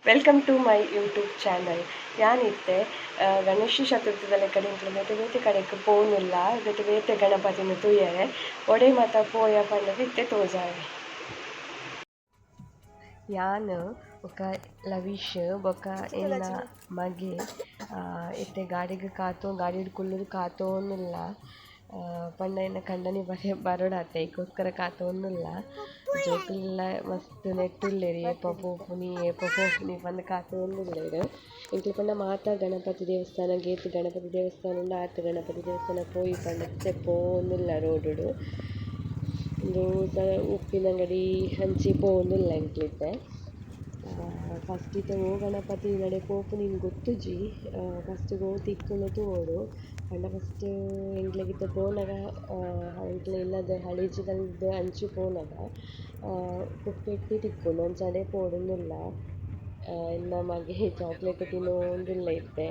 Welcome to my YouTube channel. ಯಾನಿತ್ತೆ ಗಣೇಶ ಚತುರ್ಥಿದ ಕಡೆ ಬೇತೆ ಬೇತೆ ಕಡೆಗೆ ಪೋನಿಲ್ಲ ಬೇತೆ ಬೇತೆ ಗಣಪತಿನ ತುಯ್ಯರೆ ಒಡೆ ಮಾತ ಪೋಯ ಪಂಡದ ಇತ್ತೆ ತೋಜಾವೆ. ಯಾನ್ ಬೊಕ ಲವೀಶ್ ಬೊಕ ಎನ್ನ ಮಗೆ ಇತ್ತೆ ಗಾಡಿಗೆ ಗಾಡಿ ಕುಲ್ಲುದು ಕಾತೋನ್ನುಲ್ಲ ಪಂಡ ಎನ್ನ ಕಂಡನಿ ಬರೋಡಾತೆ ಈಗೋಸ್ಕರ ಕಾತೋನ್ನುಲ್ಲ ಜೋಕುಲ್ಲ ಮಸ್ತ್ ನೆಟ್ಟುಲ್ಲೆರ್ ಏಪ ಪೋಪುನಿ ಪಂದ್ ಕಾತೋನ್ನುಲ್ಲೆರ್. ಎಂಕ್ಲೆ ಪಂಡ ಮಾತ ಗಣಪತಿ ದೇವಸ್ಥಾನ ಗೇತ್ ಗಣಪತಿ ದೇವಸ್ಥಾನ ಉಂಡು ಆತ್ ಗಣಪತಿ ದೇವಸ್ಥಾನ ಪೋಯಿ ಪಂಡ ಇತ್ತೆ ಪೋವೊಂದುಲ್ಲ ರೋಡುಡು ಇಂದು ಉಪ್ಪಿನಂಗಡಿ ಹಂಚಿ ಪೋವೊಂದುಲ್ಲ ಎಂಕ್ಲಿತ್ತೆ. ಫಸ್ಟ್ ಇತ್ತೆ ಓ ಗಣಪತಿ ನಡೆ ಪೋಪು ನೀನು ಗೊತ್ತುಜಿ ಫಸ್ಟ್ ಗೋ ತಿಕ್ಕುನ ತೂವೋಡು ಪಂಡ ಫಸ್ಟ್ ಎಂಕ್ಲೆಗಿತ್ತೆ ಪೋನಗ ಎಂಕ್ಲೆ ಇಲ್ಲದ ಹಳೇಜಿಗಲ್ದ ಅಂಚಿ ಪೋನಗ ಕುಪ್ಪೆಟ್ಟಿ ತಿಕ್ಕುಂಡು ಅಂಚಾಂಡೆ ಪೋವೊಡುಂದುಲ್ಲ. ಎನ್ನ ಮಗೆ ಚಾಕ್ಲೇಟ್ ತಿನ್ನೋಂದುಲ್ಲ ಇತ್ತೆ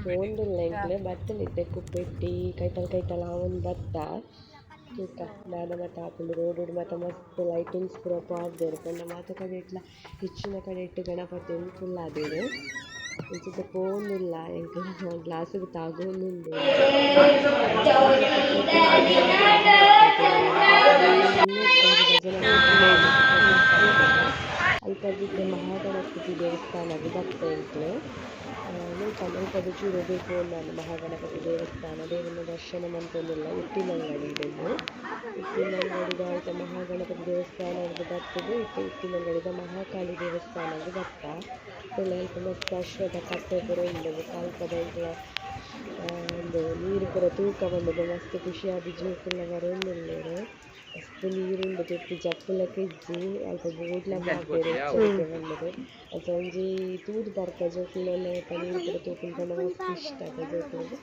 ಪೋವೊಂದುಲ್ಲ ಎಂಕ್ಲೆ ಬತ್ತಲಿತ್ತೆ ಕುಪ್ಪೆಟ್ಟಿ ಕೈತಲ್ ಆವೊಂದು ಬತ್ತ ತೂಕ ದಾದ ಮಾತ ಆಪುಂಡು ರೋಡುಡು ಮಾತ ಮಸ್ತ್ ಲೈಟಿಂಗ್ಸ್ ಪೂರ ಪಾಡ್ದೆರ್ ಪಂಡ ಮಾತ ಕಡೆ ಇಟ್ಲ ಹೆಚ್ಚಿನ ಕಡೆ ಇಟ್ಟು ಗಣಪತಿ ಫುಲ್ ಆದೆರ್ ಇಂಚಿತ್ತ ಪೋವೊಂದುಲ್ಲ ಎಂಕ್ಲ ಗ್ಲಾಸ್ಗ್ ತಾಗೋಂದುಂಡು ಅಲ್ಪದಿತ್ತೆ ಮಹಾಗಣಪತಿ ದೇವಸ್ಥಾನಗ್ ಬತ್ತ ಎಂಕ್ಲೆ ಮುಲ್ಪದ ಚೂರು ಎದುರು ಪೋಂಡಾಂದು ಮಹಾಗಣಪತಿ ದೇವಸ್ಥಾನ ದೇವರನ ದರ್ಶನ ಮಂತೊಂದುಲ್ಲ ಉಪ್ಪಿನಂಗಡಿಡೆಗ್ ಉಪ್ಪಿನಂಗಡಿದ ಐತ ಮಹಾಗಣಪತಿ ದೇವಸ್ಥಾನಗ್ ಬತ್ತುದು ಇತ್ತೆ ಉಪ್ಪಿನಂಗಡಿದ ಮಹಾಕಾಳಿ ದೇವಸ್ಥಾನಗ್ ಬತ್ತ ಇತ್ತೆಲ ಅಲ್ಪ ಮಸ್ತ್ ಅಶ್ವದ ಕಟ್ಟೆ ಪೂರ ಉಂಡು ಬೊಕ ಅಲ್ಪದ ಎಂಕ್ಲ ಒಂದು ನೀರು ಪೂರ ತೂಕ ಬಂದುದು ಮಸ್ತ್ ಖುಷಿಯಾದ್ ಜೋಕುಲ್ಲ ಬರೋಂದುಲ್ಲೆರ್. ಮಸ್ತ್ ನೀರುಂಡು ತಿರ್ತ್ ಜಪ್ಪುಲಕ ಇಜ್ಜಿ ಅಲ್ಪ ಬೋಡ್ಲ ಪಾಡ್ದೆರ್ ಎಚ್ಚರಿಕೆ ಬನ್ನಗ್ ಅಂಚ ಒಂಜಿ ತೂದು ಬರ್ಪ ಜೋಕುಲೆಲ್ಲ ಏಪ ನೀರು ಪೂರ ತೂಪುನ ಪಂಡ ಮಸ್ತ್ ಇಷ್ಟ ಜೋಕುಲೆಗ್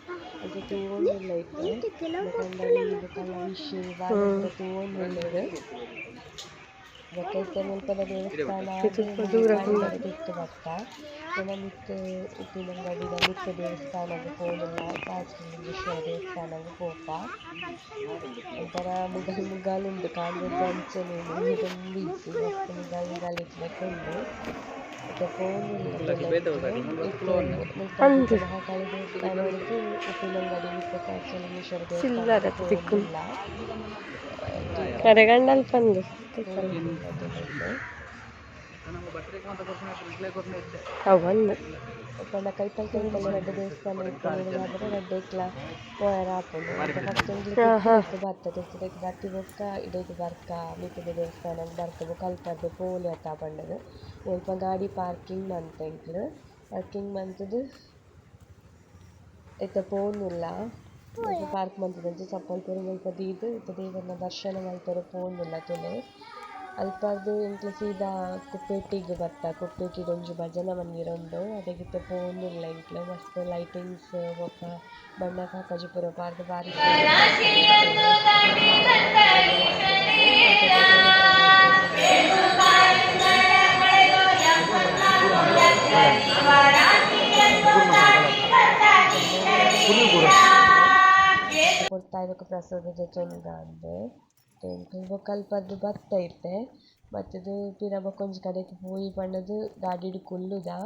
ಅಂಚ ತೂವೊಂದುಲ್ಲ ಇತ್ತೆ ಬೊಕ ಬೊಕ ಲವೀಶ್ ಬಾಲೆ ಪೂರ ತೂವೊಂದುಲ್ಲೆರ್. ಬೊಕ ಇತ್ತೆ ಮುಲ್ಪದ ದೇವಸ್ಥಾನ ತಿರ್ತ್ ಬತ್ತ ಪುನ ಮಿತ್ತ್ ಉಪ್ಪಿನಂಗಡಿದ ಮಿತ್ತ್ ದೇವಸ್ಥಾನಗ್ ಪೋವೊಂದುಲ್ಲ ರಾಜರಾಜೇಶ್ವರ ದೇವಸ್ಥಾನಗ್ ಪೋಪ ಒಂಥರ ಮುಗಲ್ ಉಂಡು ಕಾಂಜೊಡ್ದು ಅಂಚನೆ ನೀರು ತುಂಬಿ ಮಸ್ತ್ ಮುಗಲ್ ಇಜ್ಜಿ ಉಂಡು ಇತ್ತೆ ಪೋವೊಂದುಲ್ಲ ಮಹಾಕಾಳಿ ದೇವಸ್ಥಾನಡ್ದು ಉಪ್ಪಿನಂಗಡಿ ಮಿತ್ತ್ ರಾಜರಾಜೇಶ್ವರ ದೇವಸ್ಥಾನ ಪೋವೊಂದುಲ್ಲ ಕರೆಗಂಡಲ್ ಪಂದ್ ಅವಂದು ಪಂಡ ಕೈತಲ್ ರಡ್ಡ್ ದೇವಸ್ಥಾನ ಇಪ್ಪುನೂರು ರಡ್ಡ್ ಏಕ್ಲ ಪೋಯರೆ ಆಪುಂಡು ಫಸ್ಟ್ ಎಂಕ್ಲೆ ಬರ್ತ ತಿರ್ತ್ ಬತ್ತಿ ಬೊಕ್ಕ ಇಡೆಗ್ ಬರ್ಕ ಮಿತ್ತುದ ದೇವಸ್ಥಾನಗ್ ಬರ್ಕ ಬೊಕ ಅಲ್ಪರ್ದು ಪೋಲಿ ಅತ್ತ ಪಂಡಗ್ ಮುಲ್ಪ ಗಾಡಿ ಪಾರ್ಕಿಂಗ್ ಮಂತ್ ಎಂಕ್ಲು ಪಾರ್ಕಿಂಗ್ ಮಂತುದು ಇತ್ತೆ ಪೋವೊಂದುಲ್ಲ ಪಾರ್ಕ್ ಮಂತುದು ಅಂಚ ಚಪ್ಪಲ್ ಪೂರ ಮುಲ್ಪ ದೀದ್ ಇತ್ತೆ ದೇವರನ ದರ್ಶನ ಮಲ್ತೊರು ಪೋವೊಂದುಲ್ಲ ತುಲೆ. ಅಲ್ಪರ್ದು ಎಂಕ್ಲೆ ಸೀದಾ ಕುಪ್ಪೆಟ್ಟಿಗ್ ಬತ್ತ ಕುಪ್ಪೆಟ್ಟಿಡ್ ಒಂಜಿ ಭಜನ ಮಂದಿರ ಉಂಡು ಅಡೆಗಿತ್ತೆ ಪೋವೊಂದುಲ್ಲ ಎಂಕ್ಲೆ ಮಸ್ತ್ ಲೈಟಿಂಗ್ಸ್ ಬೊಕ ಬಣ್ಣ ಕಾಕಜಿ ಪೂರ ಪಾಡ್ದ್ ಬಾರಿ ಕೊಡ್ತಾಯ್ಬೊಕ ಪ್ರಸಾದ ಜೊತೊಂದುಗ ಅಂದೆ ಬೊಕ ಅಲ್ಪರ್ದು ಬತ್ತ ಇತ್ತೆ ಬತ್ತುದು ಪಿರ ಬೊಕ ಒಂಜಿ ಕಡೆಗ್ ಪೋಯಿ ಪಂಡದ್ ಗಾಡಿಡ್ ಕುಲ್ಲುದ.